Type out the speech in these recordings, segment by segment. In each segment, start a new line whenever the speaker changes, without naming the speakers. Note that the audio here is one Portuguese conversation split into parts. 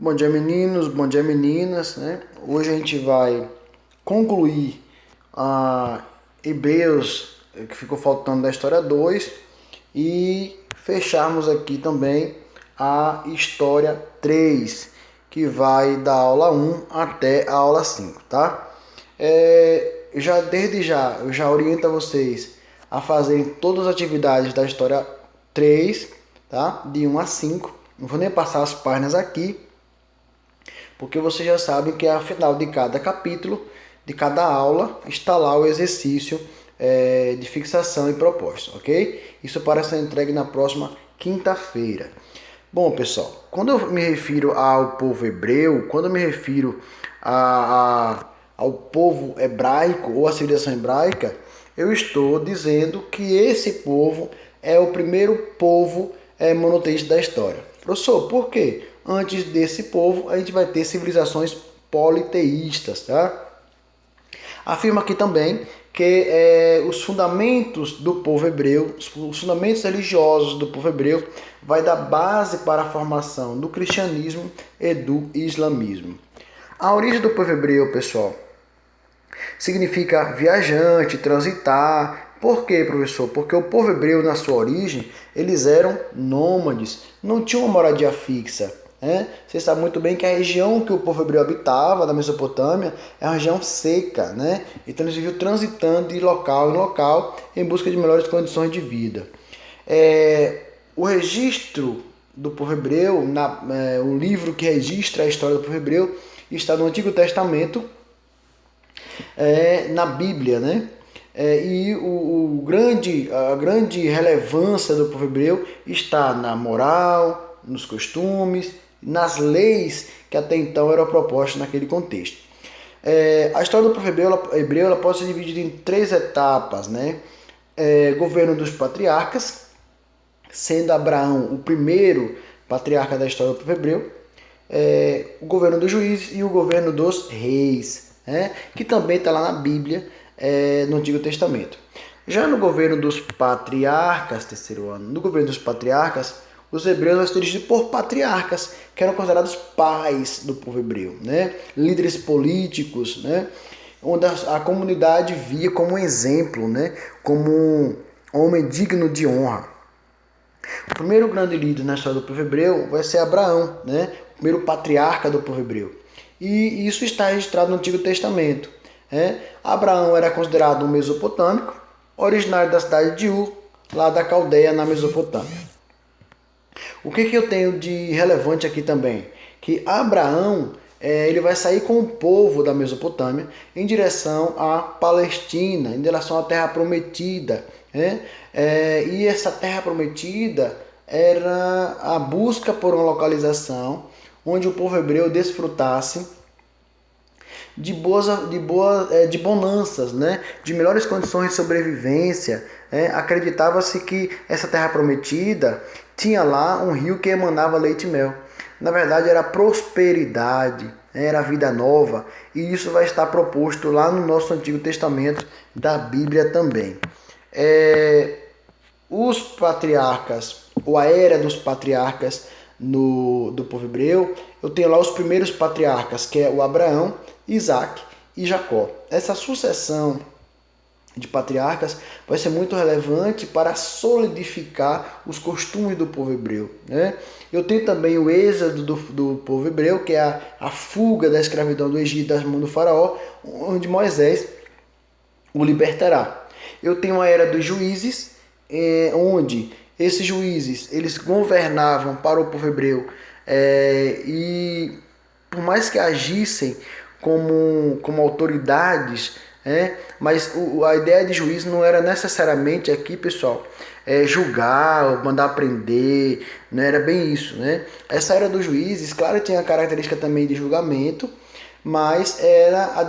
Bom dia, meninos, bom dia, meninas, né? Hoje a gente vai concluir a Hebreus, que ficou faltando da história 2, e fecharmos aqui também a história 3, que vai da aula 1 até a aula 5, tá? Eu já oriento a vocês a fazerem todas as atividades da história 3, tá? De 1 a 5. Não vou nem passar as páginas aqui, porque vocês já sabem que ao final de cada capítulo, de cada aula, está lá o exercício de fixação e proposta, ok? Isso para ser entregue na próxima quinta-feira. Bom, pessoal, quando eu me refiro ao povo hebreu, quando eu me refiro ao povo hebraico ou à civilização hebraica, eu estou dizendo que esse povo é o primeiro povo monoteísta da história. Professor, por quê? Antes desse povo, a gente vai ter civilizações politeístas, tá? Afirma aqui também que os fundamentos do povo hebreu, os fundamentos religiosos do povo hebreu, vai dar base para a formação do cristianismo e do islamismo. A origem do povo hebreu, pessoal, significa viajante, transitar. Por quê, professor? Porque o povo hebreu, na sua origem, eles eram nômades, não tinham uma moradia fixa. Você sabe muito bem que a região que o povo hebreu habitava, da Mesopotâmia, é uma região seca, né? Então eles viviam transitando de local em local em busca de melhores condições de vida. O registro do povo hebreu, o livro que registra a história do povo hebreu, está no Antigo Testamento, na Bíblia, né? A grande relevância do povo hebreu está na moral, nos costumes, nas leis que até então eram propostas naquele contexto. A história do povo hebreu ela pode ser dividida em 3 etapas, né? Governo dos patriarcas, sendo Abraão o primeiro patriarca da história do povo hebreu, o governo dos juízes e o governo dos reis, que também está lá na Bíblia, no Antigo Testamento. Já no governo dos patriarcas, terceiro ano, no governo dos patriarcas, os hebreus eram dirigidos por patriarcas, que eram considerados pais do povo hebreu, né? Líderes políticos, né? Onde a comunidade via como um exemplo, né? Como um homem digno de honra. O primeiro grande líder na história do povo hebreu vai ser Abraão, né? O primeiro patriarca do povo hebreu. E isso está registrado no Antigo Testamento. Abraão era considerado um mesopotâmico, originário da cidade de Ur, lá da Caldeia, na Mesopotâmia. O que eu tenho de relevante aqui também? Que Abraão ele vai sair com o povo da Mesopotâmia em direção à Palestina, em direção à Terra Prometida. E essa Terra Prometida era a busca por uma localização onde o povo hebreu desfrutasse de bonanças, né? De melhores condições de sobrevivência. Acreditava-se que essa Terra Prometida tinha lá um rio que emanava leite e mel. Na verdade, era prosperidade, era vida nova, e isso vai estar proposto lá no nosso Antigo Testamento da Bíblia também. Os patriarcas, ou a era dos patriarcas do povo hebreu, eu tenho lá os primeiros patriarcas, que é o Abraão, Isaac e Jacó. Essa sucessão de patriarcas vai ser muito relevante para solidificar os costumes do povo hebreu. Eu tenho também o êxodo do povo hebreu, que é a fuga da escravidão do Egito das mãos do faraó, onde Moisés o libertará. Eu tenho a era dos juízes, onde esses juízes eles governavam para o povo hebreu e por mais que agissem como autoridades, mas a ideia de juiz não era necessariamente aqui, pessoal, julgar, mandar prender, não era bem isso, né? Essa era dos juízes, claro, tinha a característica também de julgamento, mas era a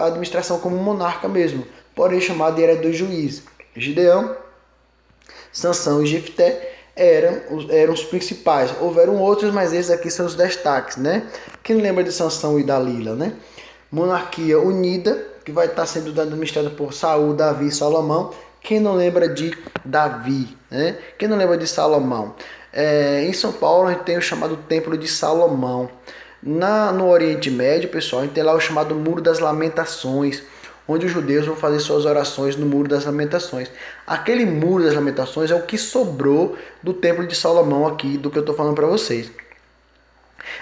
administração como monarca mesmo, porém chamada de era dos juízes. Gideão, Sansão e Jefté eram os principais. Houveram outros, mas esses aqui são os destaques, né? Quem lembra de Sansão e Dalila, né? Monarquia unida, que vai estar sendo administrada por Saul, Davi e Salomão. Quem não lembra de Davi, né? Quem não lembra de Salomão? Em São Paulo a gente tem o chamado Templo de Salomão. No Oriente Médio, pessoal, a gente tem lá o chamado Muro das Lamentações, onde os judeus vão fazer suas orações no Muro das Lamentações. Aquele Muro das Lamentações é o que sobrou do Templo de Salomão aqui, do que eu estou falando para vocês.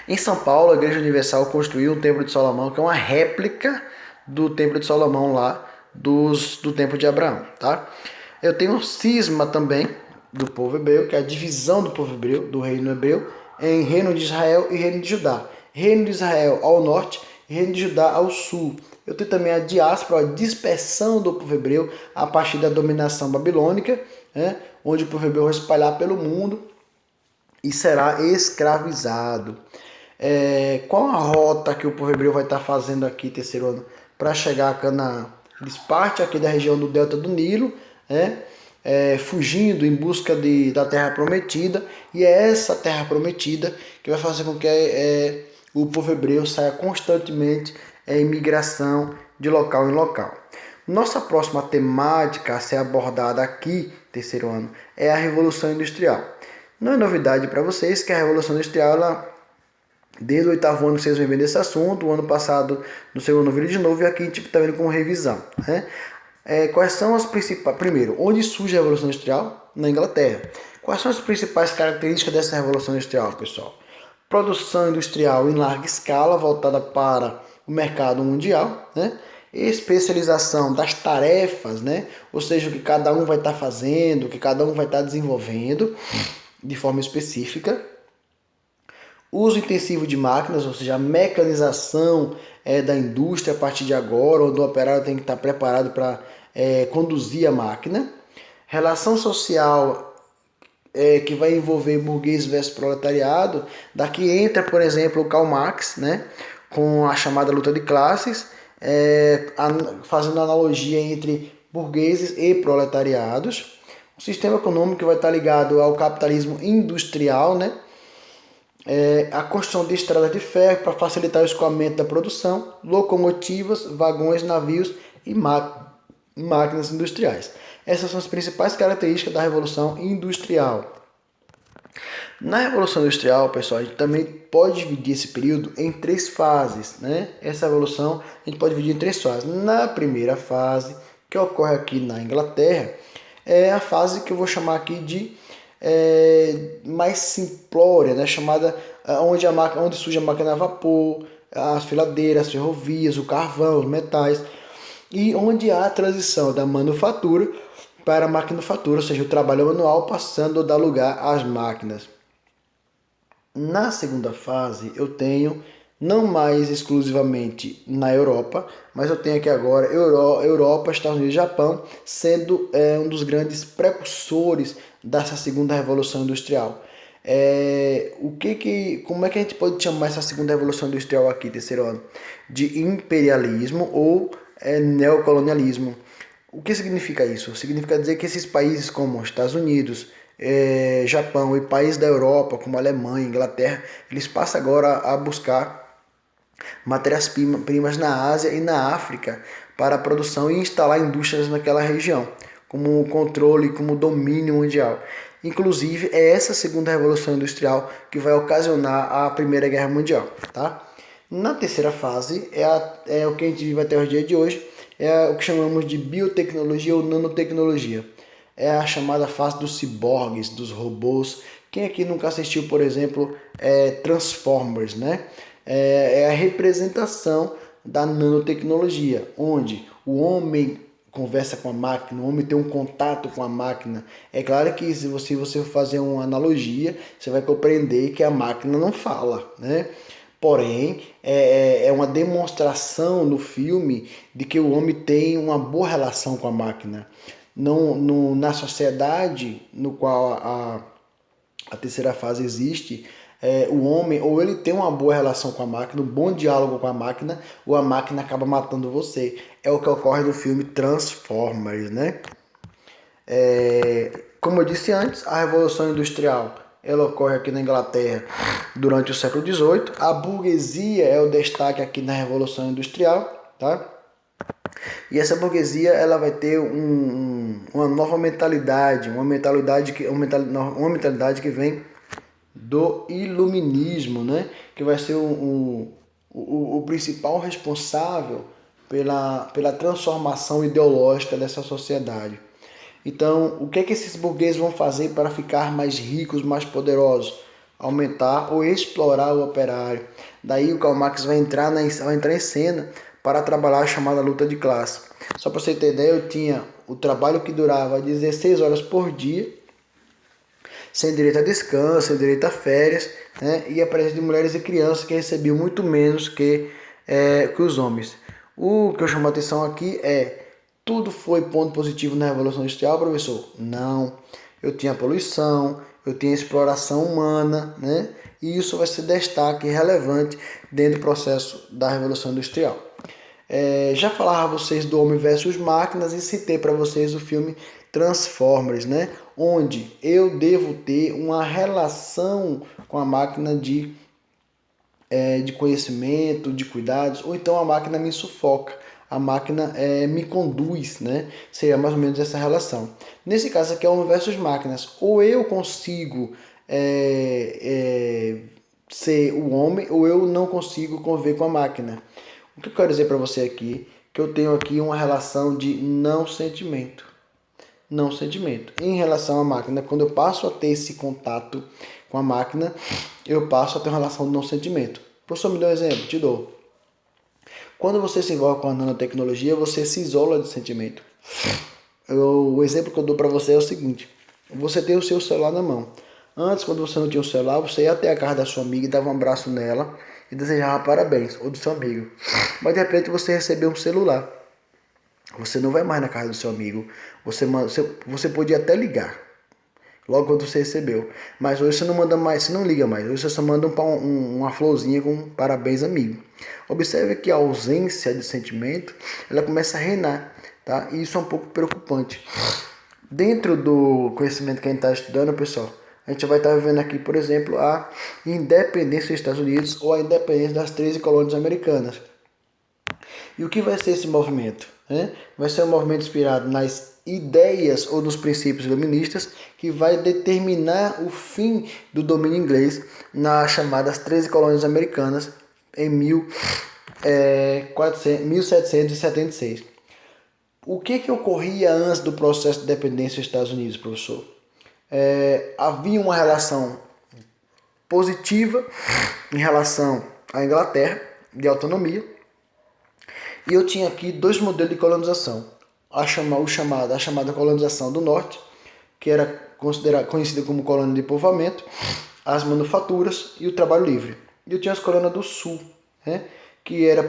Em São Paulo, a Igreja Universal construiu um Templo de Salomão, que é uma réplica do Templo de Salomão lá, do Templo de Abraão, tá? Eu tenho um cisma também do povo hebreu, que é a divisão do povo hebreu, do reino hebreu, em reino de Israel e reino de Judá. Reino de Israel ao norte e reino de Judá ao sul. Eu tenho também a diáspora, a dispersão do povo hebreu a partir da dominação babilônica, né, onde o povo hebreu vai espalhar pelo mundo e será escravizado. Qual a rota que o povo hebreu vai estar fazendo aqui, terceiro ano, para chegar a Canaã? Eles partem aqui da região do delta do Nilo, né, fugindo em busca da terra prometida, e é essa terra prometida que vai fazer com que o povo hebreu saia constantemente em migração de local em local. Nossa próxima temática a ser abordada aqui, terceiro ano, é a Revolução Industrial. Não é novidade para vocês que a Revolução Industrial, desde o oitavo ano que vocês vêm vendo esse assunto, o ano passado no segundo vídeo de novo, e aqui a gente está vendo como revisão, né? Quais são as principais... Primeiro, onde surge a Revolução Industrial? Na Inglaterra. Quais são as principais características dessa Revolução Industrial, pessoal? Produção industrial em larga escala, voltada para o mercado mundial, né? Especialização das tarefas, né? Ou seja, o que cada um vai estar fazendo, o que cada um vai estar desenvolvendo de forma específica. Uso intensivo de máquinas, ou seja, a mecanização da indústria a partir de agora, onde o operário tem que estar preparado para conduzir a máquina. Relação social que vai envolver burguês versus proletariado. Daqui entra, por exemplo, o Karl Marx, né, com a chamada luta de classes, fazendo analogia entre burgueses e proletariados. O sistema econômico vai estar ligado ao capitalismo industrial, né? A construção de estradas de ferro para facilitar o escoamento da produção, locomotivas, vagões, navios e máquinas industriais. Essas são as principais características da Revolução Industrial. Na Revolução Industrial, pessoal, a gente também pode dividir esse período em 3 fases, né? Essa revolução a gente pode dividir em 3 fases. Na primeira fase, que ocorre aqui na Inglaterra, é a fase que eu vou chamar aqui de mais simplória, né? Chamada onde surge a máquina a vapor, as filadeiras, as ferrovias, o carvão, os metais, e onde há a transição da manufatura para a maquinofatura, ou seja, o trabalho manual passando a dar lugar às máquinas. Na segunda fase, eu tenho, não mais exclusivamente na Europa, mas eu tenho aqui agora Europa, Estados Unidos e Japão, sendo um dos grandes precursores dessa segunda revolução industrial. Como é que a gente pode chamar essa segunda revolução industrial aqui, terceiro ano? De imperialismo ou neocolonialismo. O que significa isso? Significa dizer que esses países como Estados Unidos, Japão e países da Europa, como Alemanha, Inglaterra, eles passam agora a buscar matérias-primas na Ásia e na África para a produção e instalar indústrias naquela região, como controle, como domínio mundial. Inclusive, é essa segunda revolução industrial que vai ocasionar a Primeira Guerra Mundial, tá? Na terceira fase, é o que a gente vive até o dia de hoje, é o que chamamos de biotecnologia ou nanotecnologia. É a chamada fase dos ciborgues, dos robôs. Quem aqui nunca assistiu, por exemplo, Transformers, né? É a representação da nanotecnologia, onde o homem conversa com a máquina, o homem tem um contato com a máquina. É claro que se você fazer uma analogia, você vai compreender que a máquina não fala, né? Porém, é uma demonstração no filme de que o homem tem uma boa relação com a máquina. Na sociedade no qual a terceira fase existe, o homem, ou ele tem uma boa relação com a máquina, um bom diálogo com a máquina, ou a máquina acaba matando você. É o que ocorre no filme Transformers, né? Como eu disse antes, a Revolução Industrial ela ocorre aqui na Inglaterra durante o século XVIII. A burguesia é o destaque aqui na Revolução Industrial, tá? E essa burguesia ela vai ter uma nova mentalidade, uma mentalidade que vem do iluminismo, né? que vai ser o principal responsável pela transformação ideológica dessa sociedade. Então, o que é que esses burgueses vão fazer para ficar mais ricos, mais poderosos? Aumentar ou explorar o operário. Daí o Karl Marx vai entrar em cena para trabalhar a chamada luta de classe. Só para você ter ideia, eu tinha o trabalho que durava 16 horas por dia, sem direito a descanso, sem direito a férias, né? E a presença de mulheres e crianças que recebiam muito menos que os homens. O que eu chamo a atenção aqui tudo foi ponto positivo na Revolução Industrial, professor? Não. Eu tinha poluição, eu tinha exploração humana, né? E isso vai ser destaque relevante dentro do processo da Revolução Industrial. Já falava a vocês do Homem versus Máquinas e citei para vocês o filme Transformers, né? Onde eu devo ter uma relação com a máquina de conhecimento, de cuidados, ou então a máquina me sufoca, a máquina me conduz, né? Seria mais ou menos essa relação. Nesse caso aqui é Homem versus Máquinas, ou eu consigo ser o homem, ou eu não consigo conviver com a máquina. O que eu quero dizer para você aqui, que eu tenho aqui uma relação de não sentimento. Não sentimento. Em relação à máquina, quando eu passo a ter esse contato com a máquina, eu passo a ter uma relação de não sentimento. Professor, me dá um exemplo? Te dou. Quando você se envolve com a nanotecnologia, você se isola de sentimento. O exemplo que eu dou para você é o seguinte. Você tem o seu celular na mão. Antes, quando você não tinha o celular, você ia até a casa da sua amiga e dava um abraço nela e desejava parabéns, ou do seu amigo. Mas de repente você recebeu um celular. Você não vai mais na casa do seu amigo. Você podia até ligar logo quando você recebeu. Mas hoje você não manda mais, você não liga mais. Hoje você só manda uma florzinha com parabéns, amigo. Observe que a ausência de sentimento, ela começa a reinar, tá? E isso é um pouco preocupante. Dentro do conhecimento que a gente está estudando, pessoal, a gente vai estar vivendo aqui, por exemplo, a independência dos Estados Unidos ou a independência das 13 colônias americanas. E o que vai ser esse movimento? Vai ser um movimento inspirado nas ideias ou nos princípios iluministas que vai determinar o fim do domínio inglês nas chamadas 13 colônias americanas em 1776. O que ocorria antes do processo de independência dos Estados Unidos, professor? Havia uma relação positiva em relação à Inglaterra, de autonomia, e eu tinha aqui dois modelos de colonização. A chamada colonização do norte, que era conhecida como colônia de povoamento, as manufaturas e o trabalho livre. E eu tinha as colônias do sul, que era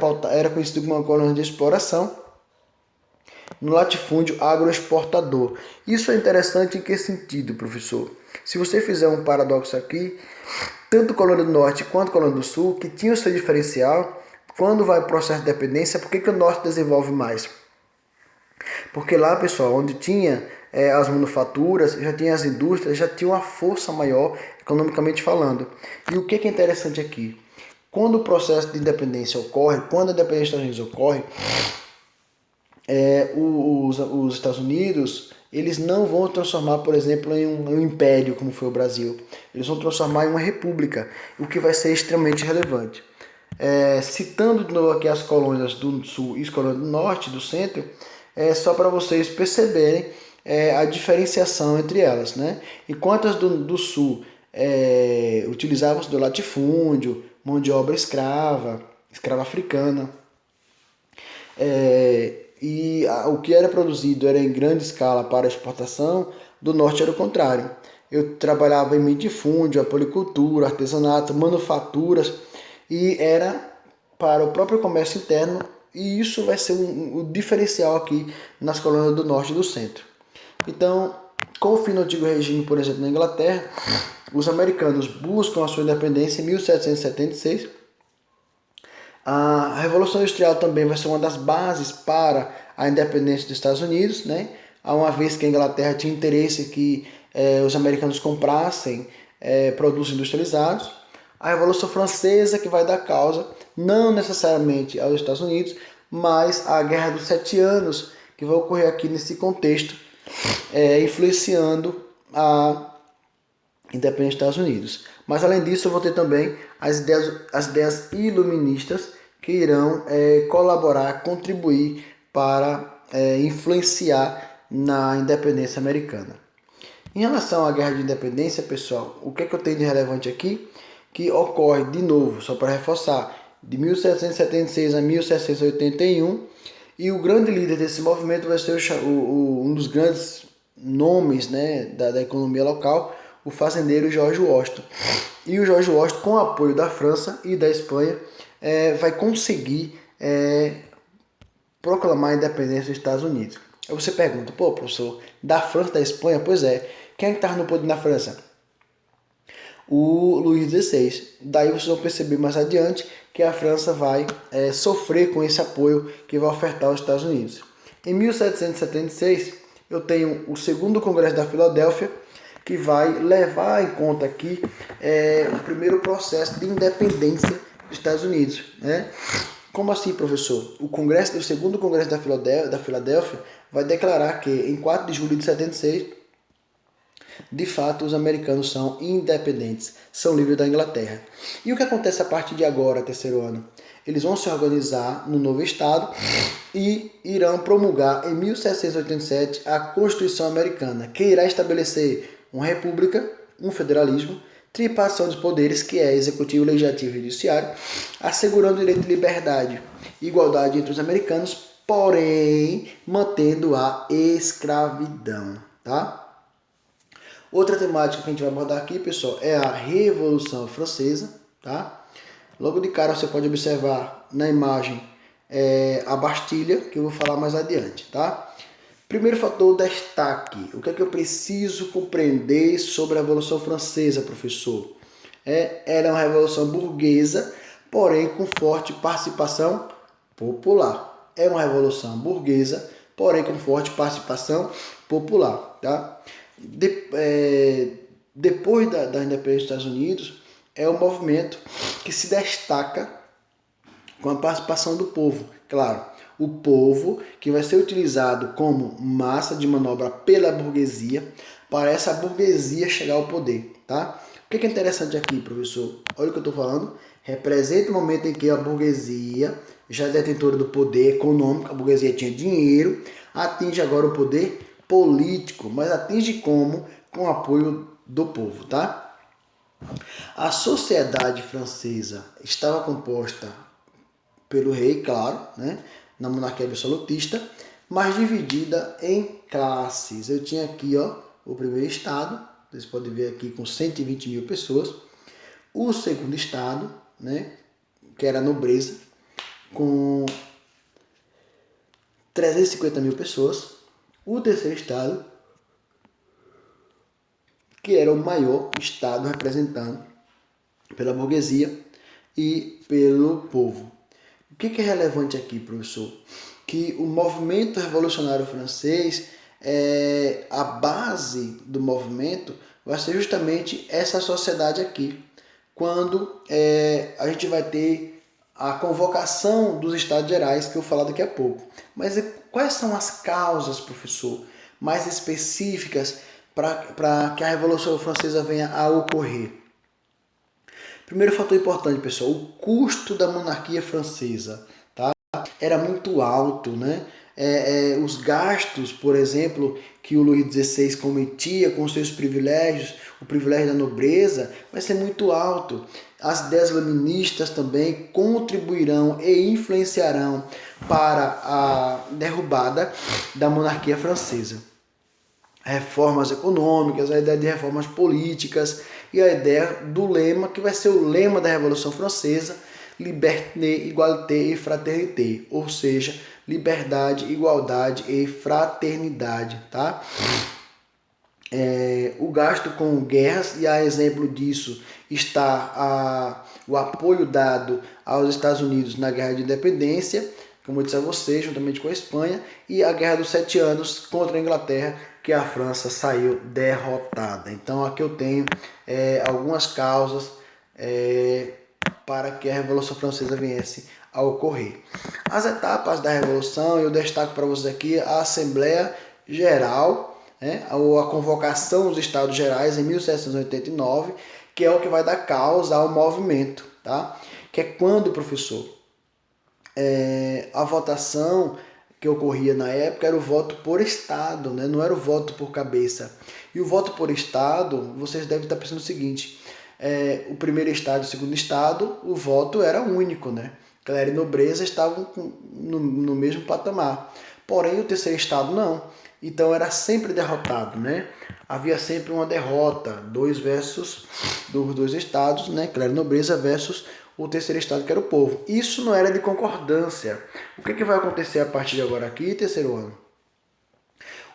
conhecida como uma colônia de exploração, no latifúndio agroexportador. Isso é interessante em que sentido, professor? Se você fizer um paradoxo aqui, tanto a colônia do norte quanto a colônia do sul, que tinha o seu diferencial, quando vai o processo de dependência, por que o norte desenvolve mais? Porque lá, pessoal, onde tinha as manufaturas, já tinha as indústrias, já tinha uma força maior, economicamente falando. E o que é interessante aqui? Quando o processo de independência ocorre, quando a independência dos Estados Unidos ocorre, os Estados Unidos, eles não vão transformar, por exemplo, em um império, como foi o Brasil. Eles vão transformar em uma república, o que vai ser extremamente relevante. Citando de novo aqui as colônias do sul e as colônias do norte, do centro, só para vocês perceberem a diferenciação entre elas, né? Enquanto as do sul utilizavam-se do latifúndio, mão de obra escrava africana, e o que era produzido era em grande escala para exportação, do norte era o contrário. Eu trabalhava em mitifúndio, apolicultura, artesanato, manufaturas, e era para o próprio comércio interno, e isso vai ser o diferencial aqui nas colônias do norte e do centro. Então, com o fim do antigo regime, por exemplo, na Inglaterra, os americanos buscam a sua independência em 1776. A Revolução Industrial também vai ser uma das bases para a independência dos Estados Unidos, né? Uma vez que a Inglaterra tinha interesse que os americanos comprassem produtos industrializados. A Revolução Francesa, que vai dar causa, não necessariamente aos Estados Unidos, mas à Guerra dos 7 Anos, que vai ocorrer aqui nesse contexto, influenciando a independência dos Estados Unidos. Mas além disso, eu vou ter também as ideias iluministas que irão colaborar, contribuir para influenciar na independência americana. Em relação à Guerra de Independência, pessoal, o que é que eu tenho de relevante aqui? Que ocorre, de novo, só para reforçar, de 1776 a 1781, e o grande líder desse movimento vai ser um dos grandes nomes, né, da economia local, o fazendeiro George Washington. E o George Washington, com o apoio da França e da Espanha, vai conseguir proclamar a independência dos Estados Unidos. Aí você pergunta, pô, professor, da França e da Espanha? Pois é. Quem é que estava no poder na França? O Luís XVI. Daí vocês vão perceber mais adiante que a França vai sofrer com esse apoio que vai ofertar aos Estados Unidos. Em 1776, eu tenho o segundo Congresso da Filadélfia, que vai levar em conta aqui o primeiro processo de independência dos Estados Unidos, né? Como assim, professor? O segundo Congresso da Filadélfia vai declarar que, em 4 de julho de 76, de fato, os americanos são independentes, são livres da Inglaterra. E o que acontece a partir de agora, terceiro ano? Eles vão se organizar no novo Estado e irão promulgar, em 1787, a Constituição Americana, que irá estabelecer uma república, um federalismo, tripartição dos poderes, que é executivo, legislativo e judiciário, assegurando o direito de liberdade e igualdade entre os americanos, porém mantendo a escravidão, tá? Outra temática que a gente vai abordar aqui, pessoal, é a Revolução Francesa, tá? Logo de cara você pode observar na imagem a Bastilha, que eu vou falar mais adiante, tá? Primeiro fator, destaque. O que é que eu preciso compreender sobre a Revolução Francesa, professor? Ela é uma revolução burguesa, porém com forte participação popular. É uma revolução burguesa, porém com forte participação popular, tá? Depois da independência dos Estados Unidos, é um movimento que se destaca com a participação do povo. Claro, o povo que vai ser utilizado como massa de manobra pela burguesia, para essa burguesia chegar ao poder, tá? O que é interessante aqui, professor? Olha o que eu estou falando. Representa o momento em que a burguesia, já detentora do poder econômico, a burguesia tinha dinheiro, atinge agora o poder político, mas atinge como? Com o apoio do povo, tá? A sociedade francesa estava composta pelo rei, claro, né? Na monarquia absolutista, mas dividida em classes. Eu tinha aqui, ó, o primeiro estado, vocês podem ver aqui com 120 mil pessoas. O segundo estado, né, que era a nobreza, com 350 mil pessoas. O terceiro estado, que era o maior estado representado pela burguesia e pelo povo. O que é relevante aqui, professor? Que o movimento revolucionário francês, a base do movimento vai ser justamente essa sociedade aqui, quando a gente vai ter a convocação dos Estados Gerais, que eu vou falar daqui a pouco. Mas quais são as causas, professor, mais específicas para que a Revolução Francesa venha a ocorrer? Primeiro fator importante, pessoal, o custo da monarquia francesa, tá? Era muito alto, né? Os gastos, por exemplo, que o Luís XVI cometia com seus privilégios, o privilégio da nobreza, vai ser muito alto. As ideias iluministas também contribuirão e influenciarão para a derrubada da monarquia francesa. Reformas econômicas, a ideia de reformas políticas e a ideia do lema, que vai ser o lema da Revolução Francesa, Liberté, Égalité et Fraternité, ou seja, liberdade, igualdade e fraternidade, tá? O gasto com guerras, e a exemplo disso está o apoio dado aos Estados Unidos na Guerra de Independência, como eu disse a vocês, juntamente com a Espanha, e a Guerra dos 7 Anos contra a Inglaterra, que a França saiu derrotada. Então aqui eu tenho algumas causas para que a Revolução Francesa viesse a ocorrer. As etapas da Revolução, eu destaco para vocês aqui a Assembleia Geral, ou a convocação dos Estados Gerais em 1789, que é o que vai dar causa ao movimento, tá? Que é quando, professor, a votação que ocorria na época era o voto por estado, né? Não era o voto por cabeça. E o voto por estado, vocês devem estar pensando o seguinte, o primeiro estado e o segundo estado, o voto era único, né? Clero e nobreza estavam no mesmo patamar. Porém, o terceiro estado não. Então era sempre derrotado, né? Havia sempre uma derrota, dos dois estados, né? Clero e nobreza versus o terceiro estado, que era o povo. Isso não era de concordância. O que vai acontecer a partir de agora aqui, terceiro ano?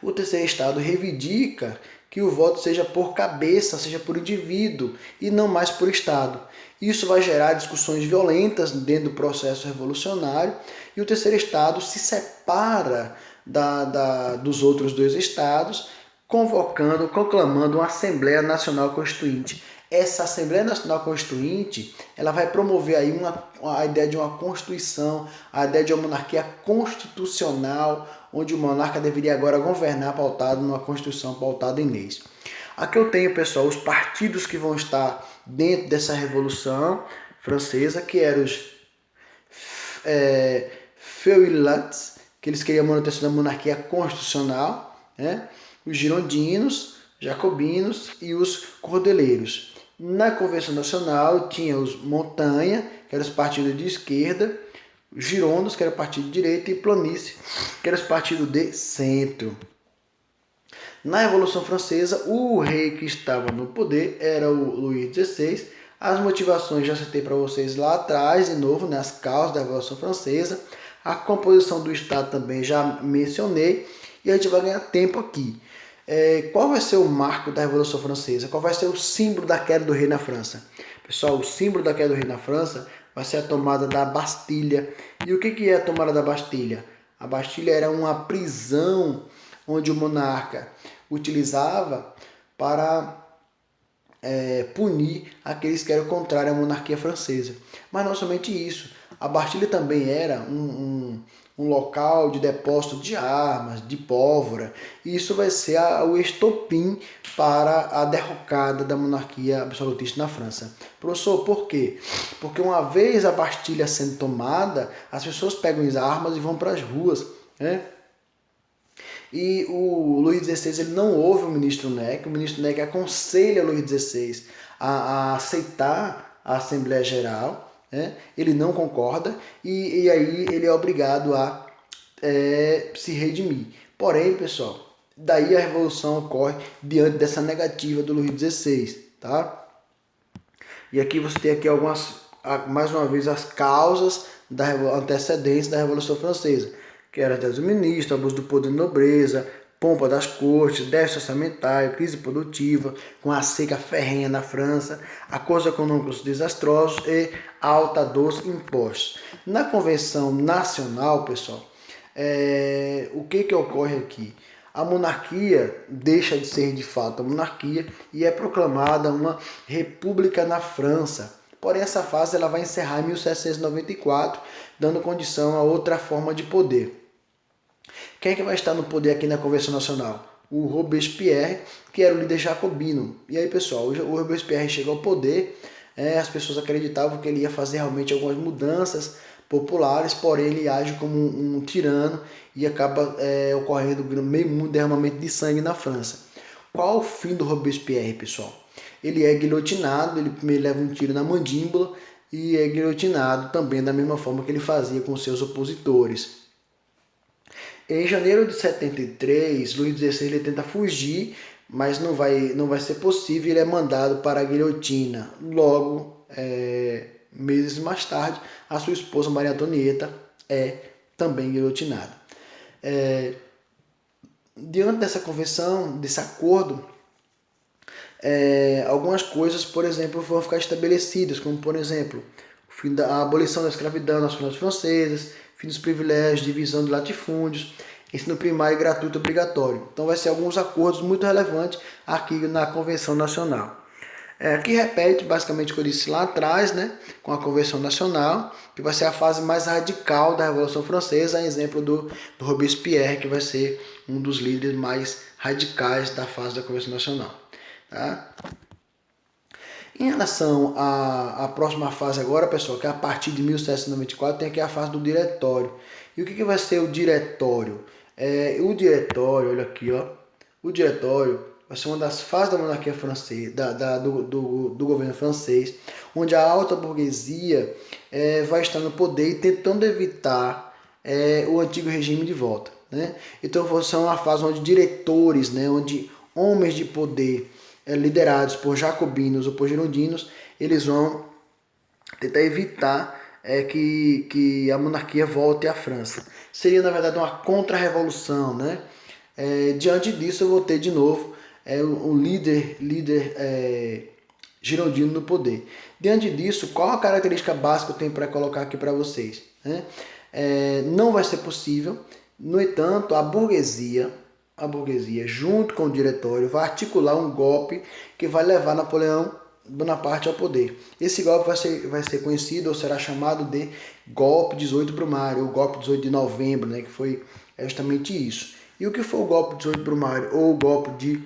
O terceiro estado reivindica que o voto seja por cabeça, seja por indivíduo e não mais por estado. Isso vai gerar discussões violentas dentro do processo revolucionário e o terceiro estado se separa dos outros dois estados, conclamando uma Assembleia Nacional Constituinte. Essa Assembleia Nacional Constituinte, ela vai promover aí a ideia de uma constituição, a ideia de uma monarquia constitucional, onde o monarca deveria agora governar pautado numa constituição pautada em leis. Aqui eu tenho, pessoal, os partidos que vão estar dentro dessa Revolução Francesa, que eram os Feuillants, que eles queriam a manutenção da monarquia constitucional, né? Os girondinos, jacobinos e os cordeleiros. Na Convenção Nacional tinha os Montanha, que eram os partidos de esquerda, os girondos, que era o partido de direita, e Planície, que era o partido de centro. Na Revolução Francesa, o rei que estava no poder era o Luís XVI. As motivações já citei para vocês lá atrás, de novo, né, as causas da Revolução Francesa. A composição do Estado também já mencionei. E a gente vai ganhar tempo aqui. Qual vai ser o marco da Revolução Francesa? Qual vai ser o símbolo da queda do rei na França? Pessoal, o símbolo da queda do rei na França vai ser a tomada da Bastilha. E o que é a tomada da Bastilha? A Bastilha era uma prisão onde o monarca utilizava para punir aqueles que eram contrários à monarquia francesa. Mas não somente isso, a Bastilha também era um local de depósito de armas, de pólvora, e isso vai ser o estopim para a derrocada da monarquia absolutista na França. Professor, por quê? Porque uma vez a Bastilha sendo tomada, as pessoas pegam as armas e vão para as ruas, né? E o Luís XVI ele não ouve o ministro Neck. O ministro Neck aconselha o Luís XVI a aceitar a Assembleia Geral, né? Ele não concorda e aí ele é obrigado a se redimir. Porém, pessoal, daí a revolução ocorre diante dessa negativa do Luís XVI, tá? E aqui você tem aqui mais uma vez as causas da antecedentes da Revolução Francesa, que era do ministro, abuso do poder de nobreza, pompa das cortes, déficit orçamentário, crise produtiva, com a seca ferrenha na França, acordos econômicos desastrosos e alta dos impostos. Na Convenção Nacional, pessoal, o que ocorre aqui? A monarquia deixa de ser de fato a monarquia e é proclamada uma república na França. Porém, essa fase ela vai encerrar em 1794, dando condição a outra forma de poder. Quem é que vai estar no poder aqui na Convenção Nacional? O Robespierre, que era o líder jacobino. E aí, pessoal, o Robespierre chegou ao poder, as pessoas acreditavam que ele ia fazer realmente algumas mudanças populares, porém ele age como um tirano e acaba ocorrendo meio mundo derramamento de sangue na França. Qual o fim do Robespierre, pessoal? Ele é guilhotinado, ele primeiro leva um tiro na mandíbula e é guilhotinado também da mesma forma que ele fazia com seus opositores. Em janeiro de 73, Luís XVI ele tenta fugir, mas não vai ser possível, ele é mandado para a guilhotina. Logo, meses mais tarde, a sua esposa Maria Antonieta é também guilhotinada. Diante dessa convenção, desse acordo, algumas coisas, por exemplo, vão ficar estabelecidas, como, por exemplo, a abolição da escravidão nas colônias francesas, fim dos privilégios, divisão de latifúndios, ensino primário gratuito obrigatório. Então vai ser alguns acordos muito relevantes aqui na Convenção Nacional. Aqui repete basicamente o que eu disse lá atrás, né, com a Convenção Nacional, que vai ser a fase mais radical da Revolução Francesa, exemplo do Robespierre, que vai ser um dos líderes mais radicais da fase da Convenção Nacional. Tá? Em relação à próxima fase agora, pessoal, que é a partir de 1794, tem aqui a fase do diretório. E o que vai ser o diretório? O diretório, olha aqui, ó. O diretório vai ser uma das fases da monarquia francesa, do governo francês, onde a alta burguesia vai estar no poder e tentando evitar o antigo regime de volta, né? Então vai ser uma fase onde diretores, né, onde homens de poder liderados por jacobinos ou por girondinos, eles vão tentar evitar que a monarquia volte à França. Seria, na verdade, uma contra-revolução, né? Diante disso, eu vou ter de novo um líder girondino no poder. Diante disso, qual a característica básica que eu tenho para colocar aqui para vocês? Né? Não vai ser possível, no entanto, a burguesia, junto com o diretório, vai articular um golpe que vai levar Napoleão Bonaparte ao poder. Esse golpe vai ser conhecido ou será chamado de golpe 18 Brumário, ou golpe 18 de novembro, né, que foi justamente isso. E o que foi o golpe 18 Brumário, ou o golpe de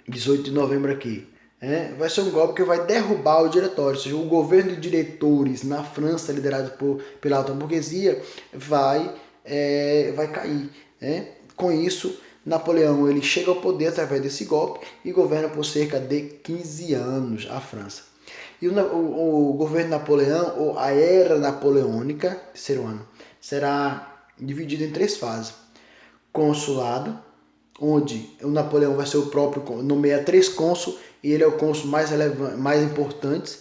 18 de novembro aqui? Vai ser um golpe que vai derrubar o diretório, ou seja, o governo de diretores na França, liderado pela alta burguesia, vai cair. Com isso, Napoleão ele chega ao poder através desse golpe e governa por cerca de 15 anos a França. E o governo Napoleão, ou a era napoleônica, terceiro ano, será dividido em 3 fases. Consulado, onde o Napoleão vai ser o próprio, nomeia 3 cônsules, e ele é o cônsul mais relevante, mais importante,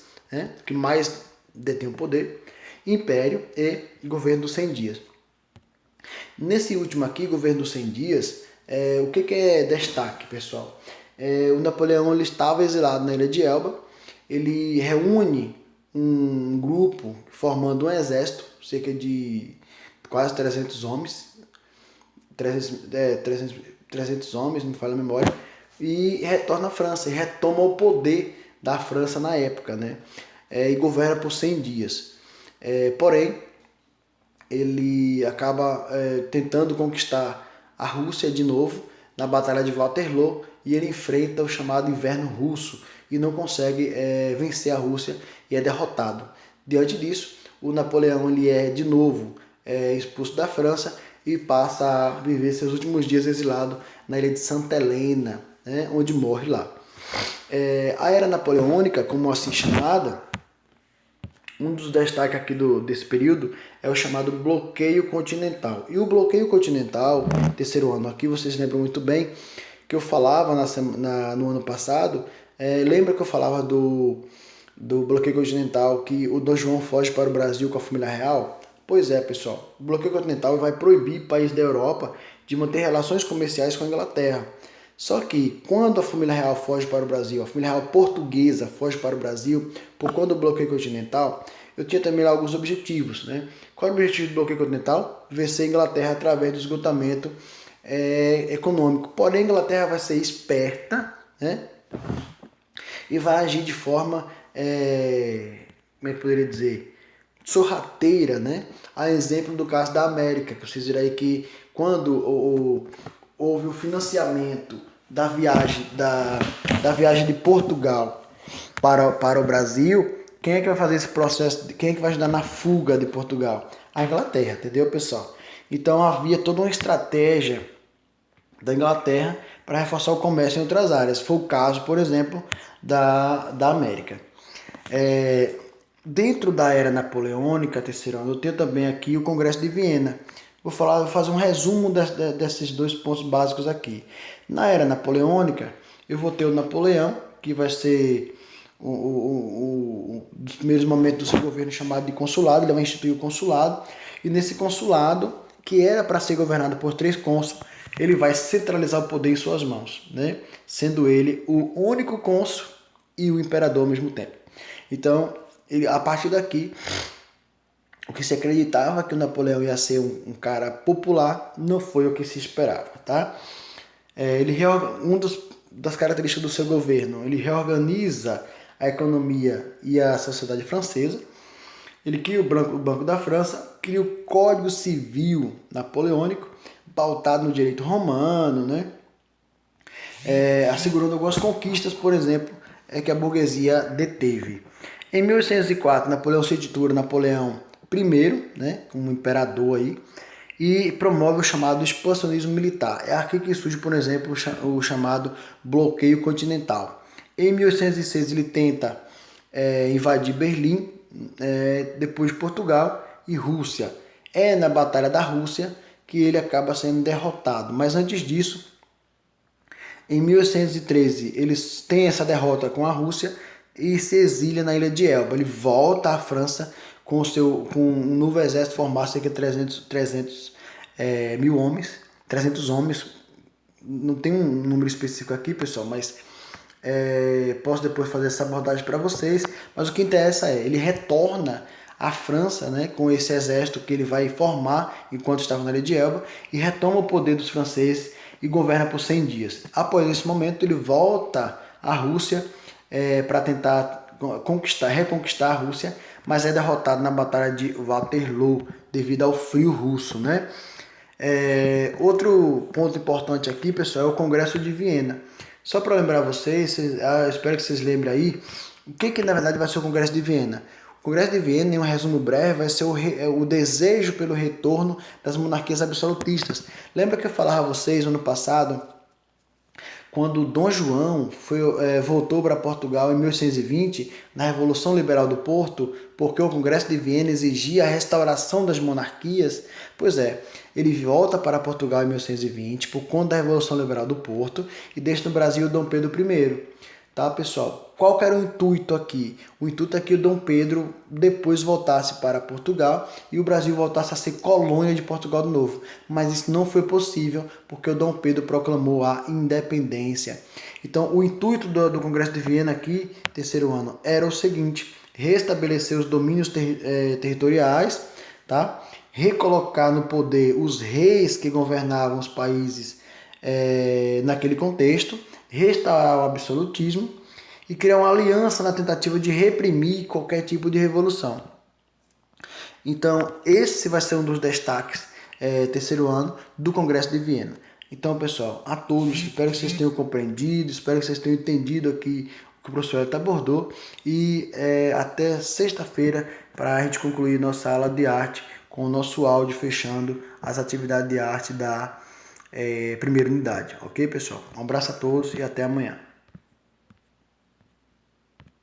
que mais detém o poder. Império e governo dos 100 dias. Nesse último aqui, governo dos 100 dias, o que é destaque, pessoal? O Napoleão ele estava exilado na ilha de Elba, ele reúne um grupo formando um exército, cerca de quase 300 homens, 300 homens, não me falha a memória, e retorna à França, e retoma o poder da França na época, né? E governa por 100 dias. Porém, ele acaba tentando conquistar a Rússia de novo na Batalha de Waterloo, e ele enfrenta o chamado Inverno Russo e não consegue vencer a Rússia e é derrotado. Diante disso, o Napoleão ele é de novo expulso da França e passa a viver seus últimos dias exilado na ilha de Santa Helena, né, onde morre lá. A Era Napoleônica, como assim chamada, um dos destaques aqui desse período é o chamado bloqueio continental. E o bloqueio continental, terceiro ano aqui, vocês lembram muito bem que eu falava no ano passado, lembra que eu falava do bloqueio continental, que o Dom João foge para o Brasil com a família real? Pois é, pessoal, o bloqueio continental vai proibir países da Europa de manter relações comerciais com a Inglaterra. Só que quando a família real foge para o Brasil, a família real portuguesa foge para o Brasil, por conta do bloqueio continental, eu tinha também alguns objetivos, né? Qual é o objetivo do bloqueio continental? Vencer a Inglaterra através do esgotamento econômico. Porém, a Inglaterra vai ser esperta, né? E vai agir de forma, como é que eu poderia dizer, sorrateira, né? A exemplo do caso da América, que vocês viram aí que quando houve o financiamento da viagem de Portugal para o Brasil, quem é que vai fazer esse processo? Quem é que vai ajudar na fuga de Portugal? A Inglaterra, entendeu, pessoal? Então havia toda uma estratégia da Inglaterra para reforçar o comércio em outras áreas. Foi o caso, por exemplo, da América. Dentro da era napoleônica, terceiro ano, eu tenho também aqui o Congresso de Viena. Vou fazer um resumo desses 2 pontos básicos aqui. Na era napoleônica, eu vou ter o Napoleão, que vai ser dos primeiros momentos do seu governo chamado de consulado. Ele vai instituir o consulado, e nesse consulado, que era para ser governado por 3 cônsules, ele vai centralizar o poder em suas mãos, né? Sendo ele o único cônsul e o imperador ao mesmo tempo. Então, a partir daqui, o que se acreditava que o Napoleão ia ser um cara popular, não foi o que se esperava, tá? Das características do seu governo, ele reorganiza a economia e a sociedade francesa. Ele cria o Banco da França, cria o Código Civil Napoleônico, pautado no direito romano, né? Assegurando algumas conquistas, por exemplo, é que a burguesia deteve. Em 1804, Napoleão se intitula Napoleão I, né, como imperador aí, e promove o chamado expansionismo militar. É aqui que surge, por exemplo, o chamado bloqueio continental. Em 1806 ele tenta invadir Berlim, depois Portugal e Rússia. É na Batalha da Rússia que ele acaba sendo derrotado. Mas antes disso, em 1813, eles têm essa derrota com a Rússia e se exilia na ilha de Elba. Ele volta à França com um novo exército formado, cerca de 300 mil homens, 300 homens. Não tem um número específico aqui, pessoal, mas posso depois fazer essa abordagem para vocês. Mas o que interessa é, ele retorna à França, né, com esse exército que ele vai formar enquanto estava na ilha de Elba, e retoma o poder dos franceses e governa por 100 dias. Após esse momento, ele volta à Rússia para tentar reconquistar a Rússia, mas é derrotado na Batalha de Waterloo devido ao frio russo, né? Outro ponto importante aqui, pessoal, é o Congresso de Viena. Só para lembrar vocês, espero que vocês lembrem aí, o que na verdade vai ser o Congresso de Viena. O Congresso de Viena, em um resumo breve, vai ser o desejo pelo retorno das monarquias absolutistas. Lembra que eu falava a vocês ano passado, quando Dom João voltou para Portugal em 1820, na Revolução Liberal do Porto, porque o Congresso de Viena exigia a restauração das monarquias? Pois é, ele volta para Portugal em 1820 por conta da Revolução Liberal do Porto e deixa no Brasil Dom Pedro I. Tá, pessoal? Qual que era o intuito aqui? O intuito é que o Dom Pedro depois voltasse para Portugal e o Brasil voltasse a ser colônia de Portugal de novo. Mas isso não foi possível porque o Dom Pedro proclamou a independência. Então, o intuito do Congresso de Viena aqui, terceiro ano, era o seguinte: restabelecer os domínios territoriais, tá? Recolocar no poder os reis que governavam os países naquele contexto, restaurar o absolutismo e criar uma aliança na tentativa de reprimir qualquer tipo de revolução. Então, esse vai ser um dos destaques terceiro ano do Congresso de Viena. Então, pessoal, a todos, espero que vocês tenham compreendido, espero que vocês tenham entendido aqui o que o professor Elton abordou e até sexta-feira para a gente concluir nossa aula de arte com o nosso áudio fechando as atividades de arte da primeira unidade. Ok, pessoal? Um abraço a todos e até amanhã.